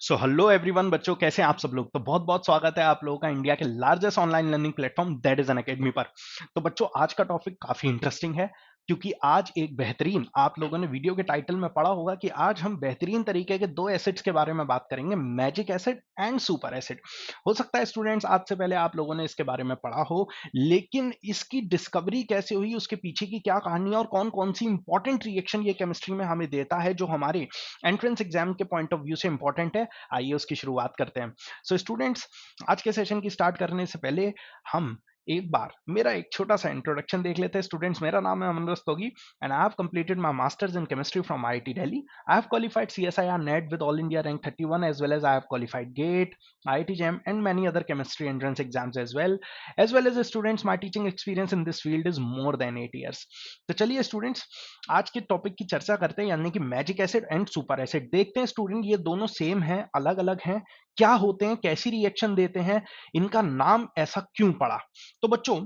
So hello everyone बच्चों, कैसे हैं आप सब लोग। तो बहुत बहुत स्वागत है आप लोगों का इंडिया के largest online learning platform that is Unacademy पर। तो बच्चों, आज का टॉपिक काफी इंटरेस्टिंग है, क्योंकि आज एक बेहतरीन, आप लोगों ने वीडियो के टाइटल में पढ़ा होगा कि आज हम बेहतरीन तरीके के दो एसिड्स के बारे में बात करेंगे, magic acid and super acid. हो सकता है स्टूडेंट्स आज से पहले आप लोगों ने इसके बारे में पढ़ा हो, लेकिन इसकी डिस्कवरी कैसे हुई, उसके पीछे की क्या कहानी है और कौन कौन सी इंपॉर्टेंट रिएक्शन ये केमिस्ट्री में हमें देता है जो हमारे एंट्रेंस एग्जाम के पॉइंट ऑफ व्यू से इंपॉर्टेंट है। आइए उसकी शुरुआत करते हैं। सो स्टूडेंट्स, आज के सेशन की स्टार्ट करने से पहले हम एक बार मेरा एक छोटा सा इंट्रोडक्शन देख लेते हैं। स्टूडेंट्स, मेरा नाम है Aman Rastogi and I have completed my masters in chemistry from IIT Delhi. I have qualified CSIR NET with all India rank 31 as well as I have qualified GATE, IIT JAM and many other chemistry entrance exams as well as students my teaching experience in this field is more than 8 years। तो चलिए students, आज के topic की चर्चा करते हैं, यानी कि magic acid and super acid. देखते हैं स्टूडेंट, ये दोनों सेम हैं, अलग अलग हैं, क्या होते हैं, कैसी रिएक्शन देते हैं, इनका नाम ऐसा क्यों पड़ा। तो बच्चों,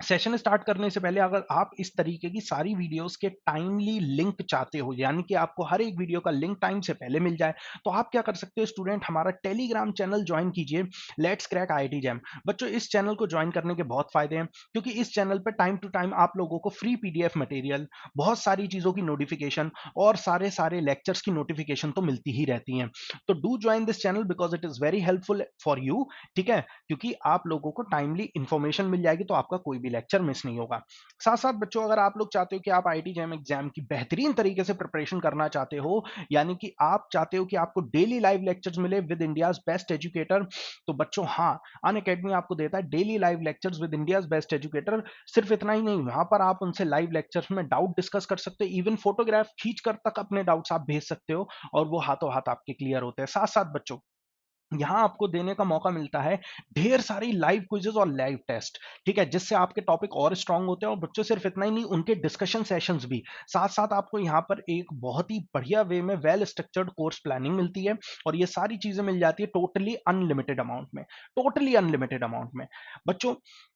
सेशन स्टार्ट करने से पहले अगर आप इस तरीके की सारी वीडियोस के टाइमली लिंक चाहते हो, यानी कि आपको हर एक वीडियो का लिंक टाइम से पहले मिल जाए, तो आप क्या कर सकते हो स्टूडेंट, हमारा टेलीग्राम चैनल ज्वाइन कीजिए, लेट्स क्रैक आईआईटी जैम। बच्चों, इस चैनल को ज्वाइन करने के बहुत फायदे हैं, क्योंकि इस चैनल पर टाइम टू टाइम आप लोगों को फ्री पीडीएफ मटेरियल, बहुत सारी चीजों की नोटिफिकेशन और सारे सारे लेक्चर्स की नोटिफिकेशन तो मिलती ही रहती हैं। तो do join this channel because it is very helpful for you, ठीक है, क्योंकि आप लोगों को टाइमली इंफॉर्मेशन मिल जाएगी, तो आपका कोई भी लेक्चर मिस नहीं होगा। साथ साथ बच्चों, अगर आप लोग चाहते हो कि आप आईआईटी जैम एग्जाम की बेहतरीन तरीके से प्रिपरेशन करना चाहते हो, यानी कि आप चाहते हो कि आपको डेली लाइव लेक्चर्स मिले विद इंडियाज बेस्ट एजुकेटर, तो बच्चों हाँ, अन अकेडमी आपको देता है daily live lectures with India's best educator. सिर्फ इतना ही नहीं, वहां पर आप उनसे लाइव लेक्चर्स में डाउट डिस्कस कर सकते हो, इवन फोटोग्राफ खींच कर तक अपने डाउट्स आप भेज सकते हो और वो हाथों हाथ आपके क्लियर होते हैं। साथ साथ बच्चों, यहाँ आपको देने का मौका मिलता है ढेर सारी लाइव क्विजेस और लाइव टेस्ट, ठीक है, जिससे आपके टॉपिक और स्ट्रांग होते हैं। और बच्चों, सिर्फ इतना ही नहीं, उनके डिस्कशन सेशंस भी। साथ साथ आपको यहाँ पर एक बहुत ही बढ़िया वे में वेल स्ट्रक्चर्ड कोर्स प्लानिंग मिलती है, और ये सारी चीजें मिल जाती है टोटली अनलिमिटेड अमाउंट में, टोटली अनलिमिटेड अमाउंट में। बच्चों,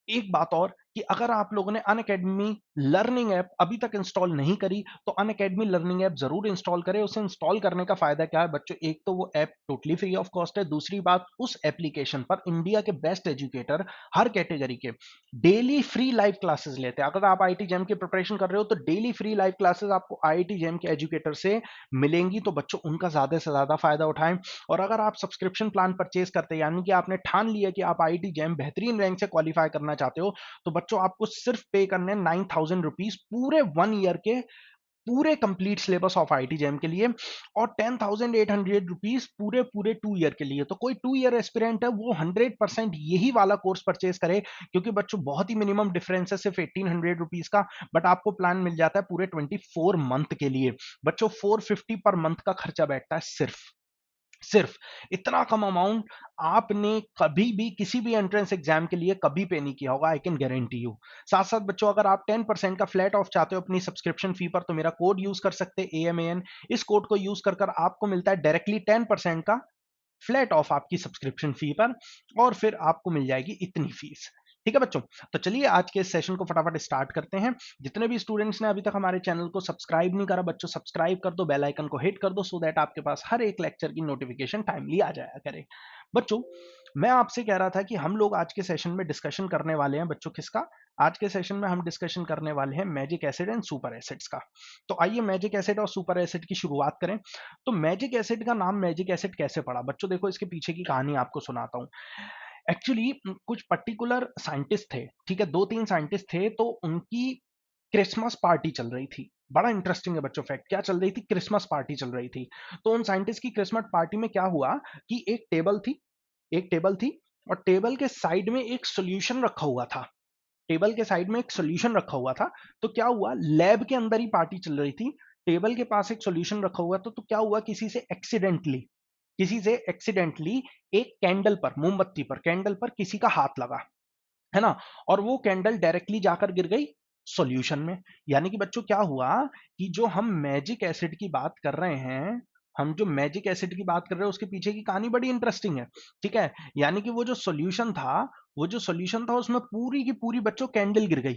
एक बात और, कि अगर आप लोगों ने अनअकैडमी लर्निंग ऐप अभी तक इंस्टॉल नहीं करी, तो अनअकैडमी लर्निंग ऐप जरूर इंस्टॉल करें। उसे इंस्टॉल करने का फायदा क्या है बच्चों, एक तो वो app totally free of cost है, दूसरी बात, उस एप्लीकेशन पर इंडिया के बेस्ट एजुकेटर हर कैटेगरी के डेली फ्री लाइव क्लासेस लेते हैं। अगर आप आईआईटी जेम की प्रिपरेशन कर रहे हो, तो डेली फ्री लाइव क्लासेस आपको आईआईटी जेम के एजुकेटर से मिलेंगी, तो बच्चों उनका ज्यादा से ज्यादा फायदा उठाएं। और अगर आप सब्सक्रिप्शन प्लान परचेज करते हैं, यानी कि आपने ठान लिया कि आप आईआईटी जेम बेहतरीन रैंक से क्वालिफाई करना चाहते हो, तो बच्चों आपको सिर्फ पे करने 9,000 रुपीज पूरे 1 ईयर के, पूरे complete syllabus of IT jam के लिए, और 10,800 रुपीज पूरे पूरे 2 ईयर के लिए। तो कोई 2 ईयर एस्पिरेंट है, वो 100% यही वाला कोर्स परचेज करे, क्योंकि बच्चों बहुत ही मिनिमम डिफरेंस है, सिर्फ 1,800 रुपीज का, बट आपको प्लान मिल जाता है पूरे 24 मंथ के लिए। बच्चों, 450 पर मंथ का खर्चा बैठता है, सिर्फ सिर्फ इतना कम अमाउंट आपने कभी भी किसी भी एंट्रेंस एग्जाम के लिए कभी पे नहीं किया होगा, आई कैन गारंटी यू। साथ साथ बच्चों, अगर आप 10% का फ्लैट ऑफ चाहते हो अपनी सब्सक्रिप्शन फी पर, तो मेरा कोड यूज कर सकते हैं, AMAN। इस कोड को यूज कर कर आपको मिलता है डायरेक्टली 10% का फ्लैट ऑफ आपकी सब्सक्रिप्शन फी पर, और फिर आपको मिल जाएगी इतनी फीस। ठीक है बच्चों, तो चलिए आज के इस सेशन को फटाफट स्टार्ट करते हैं। जितने भी स्टूडेंट्स ने अभी तक हमारे चैनल को सब्सक्राइब नहीं करा, बच्चों सब्सक्राइब कर दो, बेल आइकन को हिट कर दो, सो दैट आपके पास हर एक लेक्चर की नोटिफिकेशन टाइमली आ जाया करे। बच्चों, मैं आपसे कह रहा था कि हम लोग आज के सेशन में डिस्कशन करने वाले हैं बच्चों, किसका, आज के सेशन में हम डिस्कशन करने वाले हैं magic acid and super acids का। तो आइए मैजिक एसिड और सुपर एसिड की शुरुआत करें। तो मैजिक एसिड का नाम मैजिक एसिड कैसे पड़ा बच्चों, देखो इसके पीछे की कहानी आपको सुनाता हूँ। एक्चुअली कुछ पर्टिकुलर साइंटिस्ट थे, ठीक है, 2-3 साइंटिस्ट थे, तो उनकी क्रिसमस पार्टी चल रही थी। बड़ा इंटरेस्टिंग है बच्चों फैक्ट, क्या चल रही थी, क्रिसमस पार्टी चल रही थी। तो उन साइंटिस्ट की क्रिसमस पार्टी में क्या हुआ कि एक टेबल थी, और टेबल के साइड में एक सोल्यूशन रखा हुआ था, टेबल के साइड में एक सोल्यूशन रखा हुआ था। तो क्या हुआ, लैब के अंदर ही पार्टी चल रही थी, टेबल के पास एक सोल्यूशन रखा हुआ था, तो क्या हुआ, किसी से एक्सीडेंटली एक कैंडल पर, मोमबत्ती पर, कैंडल पर किसी का हाथ लगा, है ना, और वो कैंडल डायरेक्टली जाकर गिर गई सॉल्यूशन में। यानी कि बच्चों क्या हुआ, कि जो हम मैजिक एसिड की बात कर रहे हैं, हम जो मैजिक एसिड की बात कर रहे हैं, उसके पीछे की कहानी बड़ी इंटरेस्टिंग है, ठीक है। यानी कि वो जो सॉल्यूशन था उसमें पूरी की पूरी बच्चों कैंडल गिर गई,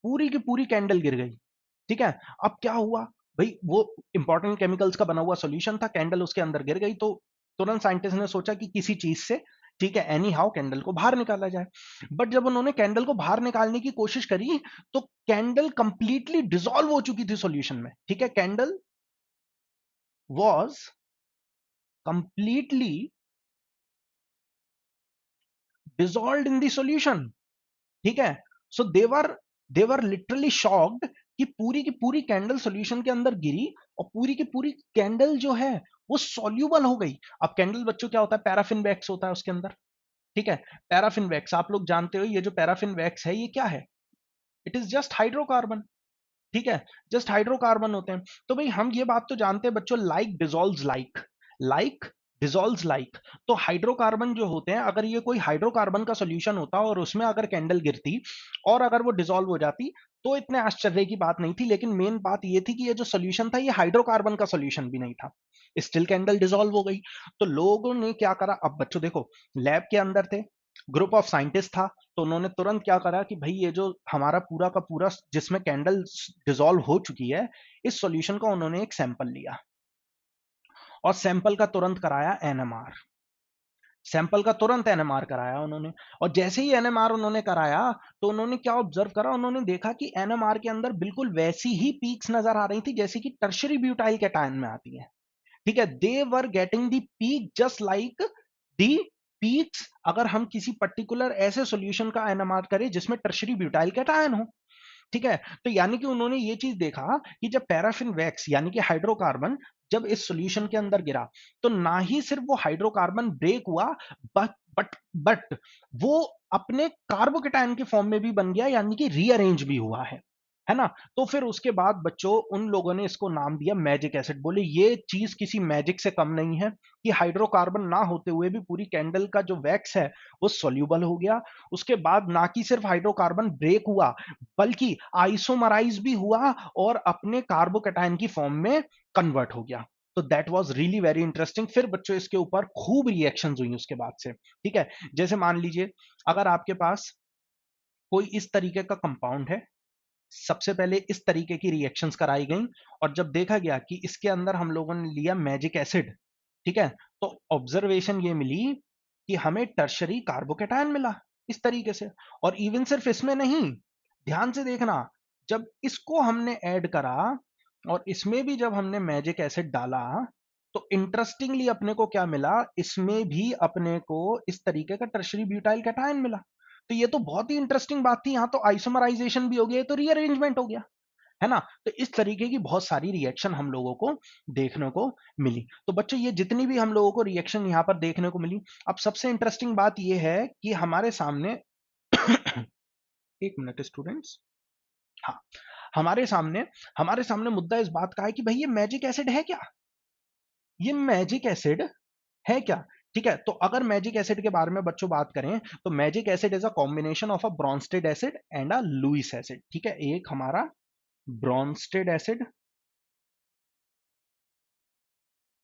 पूरी की पूरी कैंडल गिर गई, ठीक है। अब क्या हुआ भाई, वो इंपॉर्टेंट केमिकल्स का बना हुआ सॉल्यूशन था, कैंडल उसके अंदर गिर गई, तो तुरंत साइंटिस्ट ने सोचा कि किसी चीज से, ठीक है, एनी हाउ कैंडल को बाहर निकाला जाए। बट जब उन्होंने कैंडल को बाहर निकालने की कोशिश करी तो कैंडल कंप्लीटली डिसॉल्व हो चुकी थी सॉल्यूशन में, ठीक है, candle was completely dissolved in the solution, ठीक है। सो देवर लिटरली शॉक्ड कि पूरी की पूरी कैंडल सॉल्यूशन के अंदर गिरी और पूरी की पूरी कैंडल जो है वो सॉल्यूबल हो गई। अब कैंडल बच्चों क्या होता है, पैराफिन वैक्स होता है उसके अंदर, ठीक है। पैराफिन वैक्स आप लोग जानते हो, ये जो पैराफिन वैक्स है ये क्या है, इट इज जस्ट हाइड्रोकार्बन, ठीक है, जस्ट हाइड्रोकार्बन होते हैं। तो भाई हम ये बात तो जानते हैं बच्चों, like dissolves like, like dissolves like. तो हाइड्रोकार्बन जो होते हैं, अगर ये कोई हाइड्रोकार्बन का सॉल्यूशन होता और उसमें अगर कैंडल गिरती और अगर वो डिसॉल्व हो जाती तो इतने आश्चर्य की बात नहीं थी, लेकिन मेन बात ये थी कि ये जो सॉल्यूशन था ये हाइड्रोकार्बन का सॉल्यूशन भी नहीं था, स्टिल कैंडल डिसॉल्व हो गई। तो लोगों ने क्या करा, अब बच्चों देखो, लैब के अंदर थे, ग्रुप ऑफ साइंटिस्ट था, तो उन्होंने तुरंत क्या करा कि भाई ये जो हमारा पूरा का पूरा जिसमें कैंडल डिसॉल्व हो चुकी है, इस सॉल्यूशन का उन्होंने एक सैंपल लिया और सैंपल का तुरंत कराया एनएमआर, सैंपल का तुरंत एनएमआर कराया उन्होंने। और जैसे ही एनएमआर उन्होंने कराया तो उन्होंने क्या ऑब्जर्व करा, उन्होंने देखा कि एनएमआर के अंदर बिल्कुल वैसी ही पीक्स नजर आ रही थी जैसी कि टर्शरी ब्यूटाइल कैटायन में आती है, ठीक है। They were getting the peak just like the peaks, अगर हम किसी पर्टिकुलर ऐसे सॉल्यूशन का एनएमआर करें जिसमें टर्शरी ब्यूटाइल कैटायन हो, ठीक है। तो यानी कि उन्होंने ये चीज देखा कि जब पैराफिन वैक्स यानी कि हाइड्रोकार्बन जब इस सॉल्यूशन के अंदर गिरा तो ना ही सिर्फ वो हाइड्रोकार्बन ब्रेक हुआ, बट बट वो अपने कार्बोकेटायन के फॉर्म में भी बन गया, यानी कि रीअरेंज भी हुआ है ना। तो फिर उसके बाद बच्चों उन लोगों ने इसको नाम दिया मैजिक एसिड। बोले ये चीज किसी मैजिक से कम नहीं है कि हाइड्रोकार्बन ना होते हुए भी पूरी कैंडल का जो वैक्स है वो सोल्यूबल हो गया। उसके बाद ना कि सिर्फ हाइड्रोकार्बन ब्रेक हुआ बल्कि आइसोमराइज भी हुआ और अपने कार्बोकेटायन की फॉर्म में कन्वर्ट हो गया। तो that was really very interesting. फिर बच्चों इसके ऊपर खूब रिएक्शंस हुई उसके बाद से, ठीक है। जैसे मान लीजिए अगर आपके पास कोई इस तरीके का कंपाउंड है, सबसे पहले इस तरीके की रिएक्शंस कराई गई और जब देखा गया कि इसके अंदर हम लोगों ने लिया मैजिक एसिड, ठीक है, तो ऑब्जर्वेशन ये मिली कि हमें टर्शरी कार्बोकेटायन मिला इस तरीके से। और इवन सिर्फ इसमें नहीं, ध्यान से देखना, जब इसको हमने ऐड करा और इसमें भी जब हमने मैजिक एसिड डाला तो इंटरेस्टिंगली अपने को क्या मिला, इसमें भी अपने को इस तरीके का टर्शरी ब्यूटाइल कैटायन मिला। तो ये तो बहुत ही इंटरेस्टिंग बात थी, यहाँ तो आइसोमराइजेशन भी हो गया, तो रीअरेंजमेंट हो गया, है ना। तो इस तरीके की बहुत सारी रिएक्शन हम लोगों को देखने को मिली। तो बच्चों ये जितनी भी हम लोगों को रिएक्शन यहाँ पर देखने को मिली, अब सबसे इंटरेस्टिंग बात ये है कि हमारे सामने एक मिनट स्टूडेंट्स, हाँ, हमारे सामने मुद्दा इस बात का है कि भाई ये मैजिक एसिड है क्या, ये मैजिक एसिड है क्या, ठीक है। तो अगर मैजिक एसिड के बारे में बच्चों बात करें तो magic acid is a combination of a Bronsted acid and a Lewis acid, ठीक है। एक हमारा Bronsted acid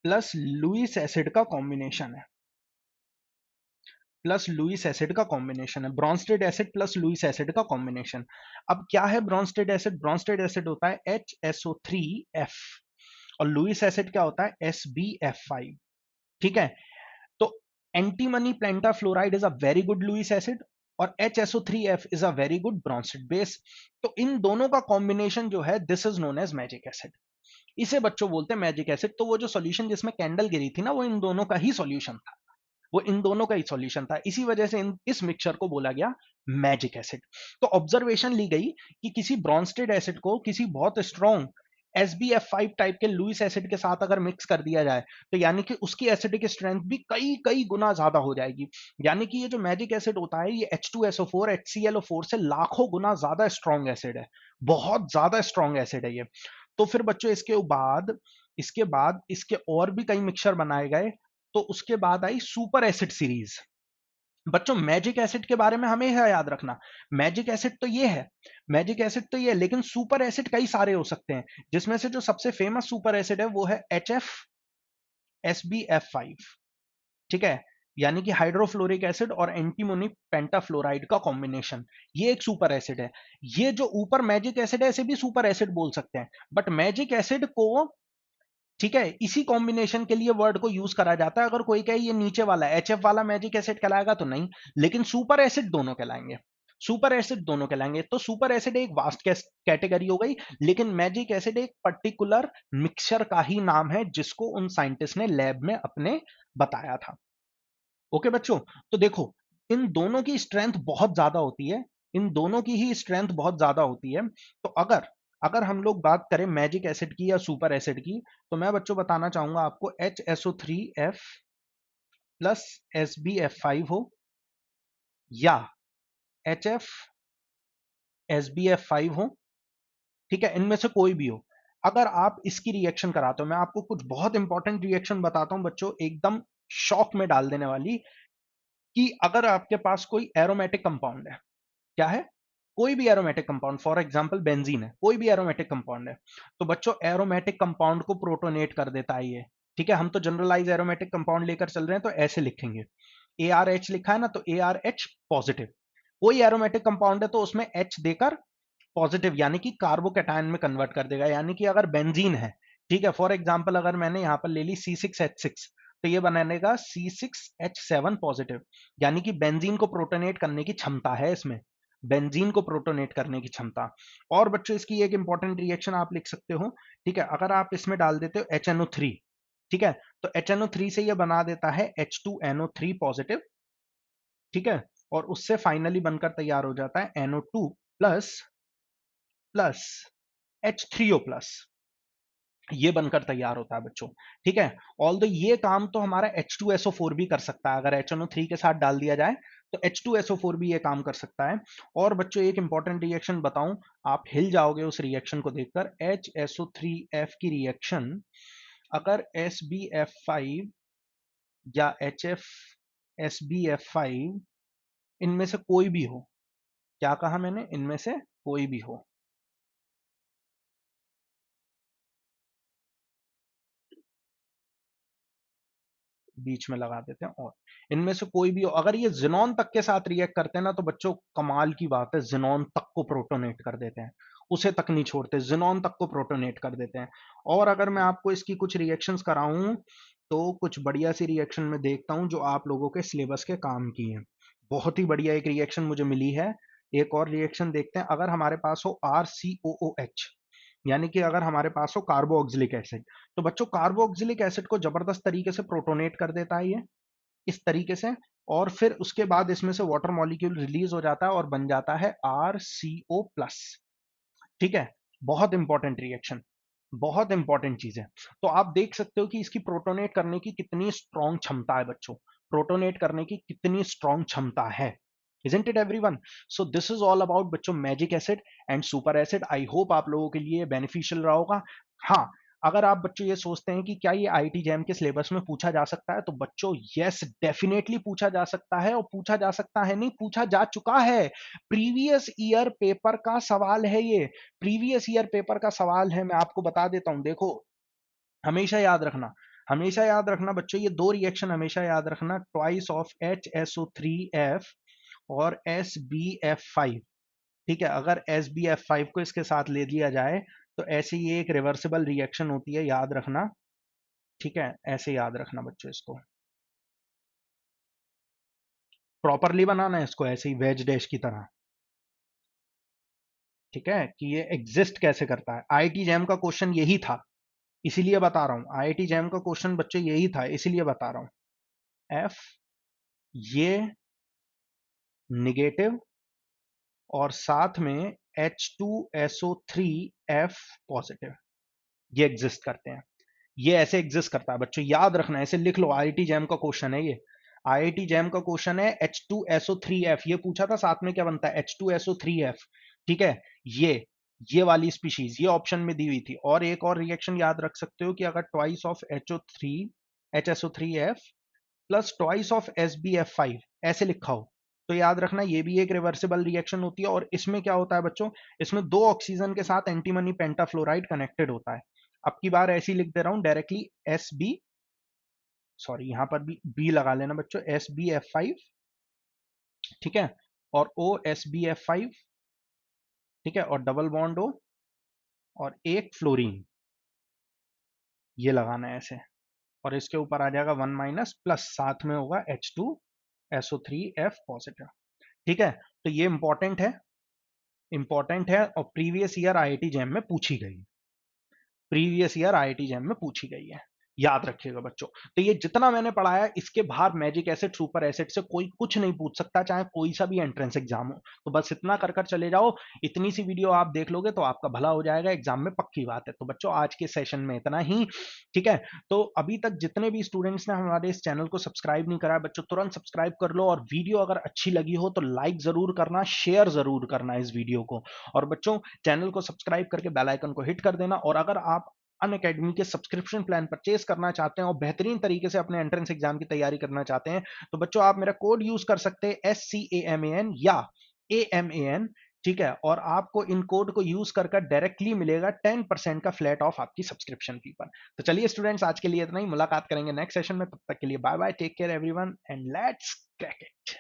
plus Lewis acid का कॉम्बिनेशन है, प्लस लुईस एसिड का कॉम्बिनेशन है, Bronsted acid plus Lewis acid का कॉम्बिनेशन। अब क्या है ब्रॉन्स्टेड एसिड, ब्रॉन्स्टेड एसिड होता है HSO3F और लुईस एसिड क्या होता है SbF5, ठीक है। तो antimony pentafluoride is a very good Lewis acid और HSO3F is a very good Bronsted base. तो इन दोनों का कॉम्बिनेशन जो है this is known as magic acid, इसे बच्चों बोलते हैं मैजिक एसिड। तो वो जो सॉल्यूशन जिसमें कैंडल गिरी थी ना वो इन दोनों का ही सॉल्यूशन था, वो इन दोनों का ही सॉल्यूशन था, इसी वजह से इस मिक्सचर को बोला गया मैजिक एसिड। तो ऑब्जर्वेशन ली गई कि किसी ब्रॉन्स्टेड एसिड को किसी बहुत स्ट्रॉन्ग SbF5 टाइप के लुईस एसिड के साथ अगर मिक्स कर दिया जाए तो यानी कि उसकी एसिडिक स्ट्रेंथ भी कई कई गुना ज्यादा हो जाएगी। यानी कि ये जो मैजिक एसिड होता है ये H2SO4 HClO4 से लाखों गुना ज्यादा स्ट्रॉन्ग एसिड है, बहुत ज्यादा स्ट्रॉन्ग एसिड है ये। तो फिर बच्चों इसके बाद इसके और भी कई मिक्सचर बनाए गए। तो उसके बाद आई सुपर एसिड सीरीज। बच्चों मैजिक एसिड के बारे में हमेशा याद रखना, मैजिक एसिड तो ये है, मैजिक एसिड तो ये है, लेकिन सुपर एसिड कई सारे हो सकते हैं, जिसमें से जो सबसे फेमस सुपर एसिड है वो है HFSbF5, ठीक है। यानी कि हाइड्रोफ्लोरिक एसिड और एंटीमोनी पेंटाफ्लोराइड का कॉम्बिनेशन, ये एक सुपर एसिड है। ये जो ऊपर मैजिक एसिड है इसे भी सुपर एसिड बोल सकते हैं, बट मैजिक एसिड को ठीक है, इसी कॉम्बिनेशन के लिए वर्ड को यूज करा जाता है। अगर कोई कहे ये नीचे वाला एचएफ वाला मैजिक एसिड कहलाएगा तो नहीं, लेकिन सुपर एसिड दोनों कहलाएंगे। सुपर एसिड दोनों कहलाएंगे। तो सुपर एसिड एक वास्ट कैटेगरी हो गई, लेकिन मैजिक एसिड एक पर्टिकुलर मिक्सचर का ही नाम है जिसको उन साइंटिस्ट ने लैब में अपने बताया था। ओके बच्चों, तो देखो इन दोनों की स्ट्रेंथ बहुत ज्यादा होती है, इन दोनों की ही स्ट्रेंथ बहुत ज्यादा होती है। तो अगर अगर हम लोग बात करें मैजिक एसिड की या सुपर एसिड की, तो मैं बच्चों बताना चाहूंगा आपको HSO3F प्लस SbF5 हो, या HF SbF5 हो, ठीक है, इनमें से कोई भी हो। अगर आप इसकी रिएक्शन कराते हो, मैं आपको कुछ बहुत इंपॉर्टेंट रिएक्शन बताता हूं बच्चों, एकदम शॉक में डाल देने वाली, कि अगर आपके पास कोई एरोमेटिक कंपाउंड है, क्या है, कोई भी aromatic compound, for example benzene है, कोई भी एरोमेटिक कंपाउंड है, तो बच्चों एरोमेटिक कंपाउंड को प्रोटोनेट कर देता है ये। ठीक है, हम तो जनरलाइज एरोमेटिक कंपाउंड लेकर चल रहे हैं, तो ऐसे लिखेंगे, ARH लिखा है ना, तो ARH पॉजिटिव। कोई एरोमेटिक कंपाउंड है तो उसमें H देकर पॉजिटिव यानी कि कार्बोकैटायन में कन्वर्ट कर देगा। यानी कि अगर बेंजीन है, ठीक है, फॉर एग्जांपल अगर मैंने यहां पर ले ली C6H6, तो ये बनेगा C6H7 पॉजिटिव, यानी कि बेंजीन को प्रोटोनेट करने की क्षमता है इसमें, बेंजीन को प्रोटोनेट करने की क्षमता। और बच्चों इसकी एक इंपॉर्टेंट रिएक्शन आप लिख सकते हो, ठीक है, अगर आप इसमें डाल देते हो HNO3, ठीक है, तो HNO3 से ये बना देता है H2NO3 पॉजिटिव, ठीक है, और उससे फाइनली बनकर तैयार हो जाता है NO2 plus plus H3O plus, ये बनकर तैयार होता है बच्चों। ठीक है, ऑल्दो ये काम तो हमारा H2SO4 भी कर सकता है, अगर HNO3 के साथ डाल दिया जाए तो H2SO4 भी ये काम कर सकता है। और बच्चों एक इंपॉर्टेंट रिएक्शन बताऊं, आप हिल जाओगे उस रिएक्शन को देखकर, HSO3F की रिएक्शन अगर SbF5 या HFSbF5 इनमें से कोई भी हो, क्या कहा मैंने, इनमें से कोई भी हो, बीच में लगा देते हैं, और इनमें से कोई भी हो, अगर ये जिनॉन तक के साथ रिएक्ट करते हैं ना, तो बच्चों कमाल की बात है, जिनॉन तक को प्रोटोनेट कर देते हैं, उसे तक नहीं छोड़ते, जिनॉन तक को प्रोटोनेट कर देते हैं। और अगर मैं आपको इसकी कुछ रिएक्शंस कराऊं, तो कुछ बढ़िया सी रिएक्शन में देखता हूं जो आप लोगों के सिलेबस के काम की है। बहुत ही बढ़िया एक रिएक्शन मुझे मिली है, एक और रिएक्शन देखते हैं। अगर हमारे पास हो RCOOH, यानी कि अगर हमारे पास हो कार्बोक्सिलिक एसिड, तो बच्चों कार्बोक्सिलिक एसिड को जबरदस्त तरीके से प्रोटोनेट कर देता है ये, इस तरीके से, और फिर उसके बाद इसमें से वाटर मॉलिक्यूल रिलीज हो जाता है और बन जाता है RCO प्लस। ठीक है, बहुत इंपॉर्टेंट रिएक्शन, बहुत इंपॉर्टेंट चीज है। तो आप देख सकते हो कि इसकी प्रोटोनेट करने की कितनी स्ट्रॉन्ग क्षमता है बच्चों, प्रोटोनेट करने की कितनी स्ट्रॉन्ग क्षमता है। Isn't it everyone? So this is all about बच्चों magic acid and super acid. I hope आप लोगों के लिए बेनिफिशियल रहा होगा। हाँ, अगर आप बच्चों ये सोचते हैं कि क्या ये आईटी जैम के सिलेबस में पूछा जा सकता है, तो बच्चों यस डेफिनेटली पूछा जा सकता है, और पूछा जा सकता है नहीं, पूछा जा चुका है। प्रीवियस ईयर पेपर का सवाल है ये, प्रीवियस ईयर पेपर का सवाल है। मैं आपको बता देता हूं, देखो हमेशा याद रखना, हमेशा याद रखना बच्चों, ये दो रिएक्शन हमेशा याद रखना, ट्वाइस ऑफ HSO3F और SbF5। ठीक है, अगर SbF5 को इसके साथ ले लिया जाए तो ऐसे ये एक रिवर्सिबल रिएक्शन होती है, याद रखना। ठीक है, ऐसे याद रखना बच्चों, इसको प्रॉपरली बनाना है, इसको ऐसे ही वेज डैश की तरह। ठीक है, कि ये एग्जिस्ट कैसे करता है, आईटी जैम का क्वेश्चन यही था, इसीलिए बता रहा हूं, आईआईटी जैम का क्वेश्चन बच्चों यही था, इसीलिए बता रहा हूं। एफ ये निगेटिव, और साथ में H2SO3F पॉजिटिव, ये एग्जिस्ट करते हैं, ये ऐसे एग्जिस्ट करता है बच्चों, याद रखना, ऐसे लिख लो, आईआईटी जैम का क्वेश्चन है ये, आईआईटी जैम का क्वेश्चन है। H2SO3F ये पूछा था, साथ में क्या बनता है, H2SO3F। ठीक है, ये वाली स्पीशीज ये ऑप्शन में दी हुई थी। और एक और रिएक्शन याद रख सकते हो कि अगर twice of HSO3F plus twice of SbF5 ऐसे लिखा हो, तो याद रखना ये भी एक रिवर्सिबल रिएक्शन होती है। और इसमें क्या होता है बच्चों, इसमें दो ऑक्सीजन के साथ एंटीमनी पेंटाफ्लोराइड कनेक्टेड होता है। अब की बार ऐसी लिख दे रहा हूं डायरेक्टली, SB, सॉरी यहां पर भी बी लगा लेना बच्चों, SbF5, ठीक है, और OSbF5, ठीक है, और डबल बॉन्ड O, और एक फ्लोरीन, ये लगाना है ऐसे, और इसके ऊपर आ जाएगा 1 माइनस प्लस, साथ में होगा H2SO3F पॉजिटिव। ठीक है, तो ये इंपॉर्टेंट है और प्रीवियस ईयर आईआईटी जैम में पूछी गई, प्रीवियस ईयर आईआईटी जैम में पूछी गई है, याद रखिएगा बच्चों। तो ये जितना मैंने पढ़ाया, इसके बाहर मैजिक एसिड सुपर एसिड से कोई कुछ नहीं पूछ सकता, चाहे कोई सा भी एंट्रेंस एग्जाम हो। तो बस इतना कर कर चले जाओ, इतनी सी वीडियो आप देख लोगे तो आपका भला हो जाएगा एग्जाम में, पक्की बात है। तो बच्चों आज के सेशन में इतना ही, ठीक है। तो अभी तक जितने भी स्टूडेंट्स ने हमारे इस चैनल को सब्सक्राइब नहीं करा है बच्चों, तुरंत सब्सक्राइब कर लो, और वीडियो अगर अच्छी लगी हो तो लाइक जरूर करना, शेयर जरूर करना इस वीडियो को। और बच्चों चैनल को सब्सक्राइब करके बेल आइकन को हिट कर देना। और अगर आप अनअकैडमी के सब्सक्रिप्शन प्लान परचेज करना चाहते हैं और बेहतरीन तरीके से अपने एंट्रेंस एग्जाम की तैयारी करना चाहते हैं, तो बच्चों आप मेरा कोड यूज कर सकते हैं SCAMAN या AMAN, ठीक है। और आपको इन कोड को यूज कर डायरेक्टली मिलेगा 10% का फ्लैट ऑफ आपकी सब्सक्रिप्शन फी पर। तो चलिए स्टूडेंट्स, आज के लिए इतना ही, मुलाकात करेंगे नेक्स्ट सेशन में, तब तक के लिए bye bye, take care everyone and let's crack it.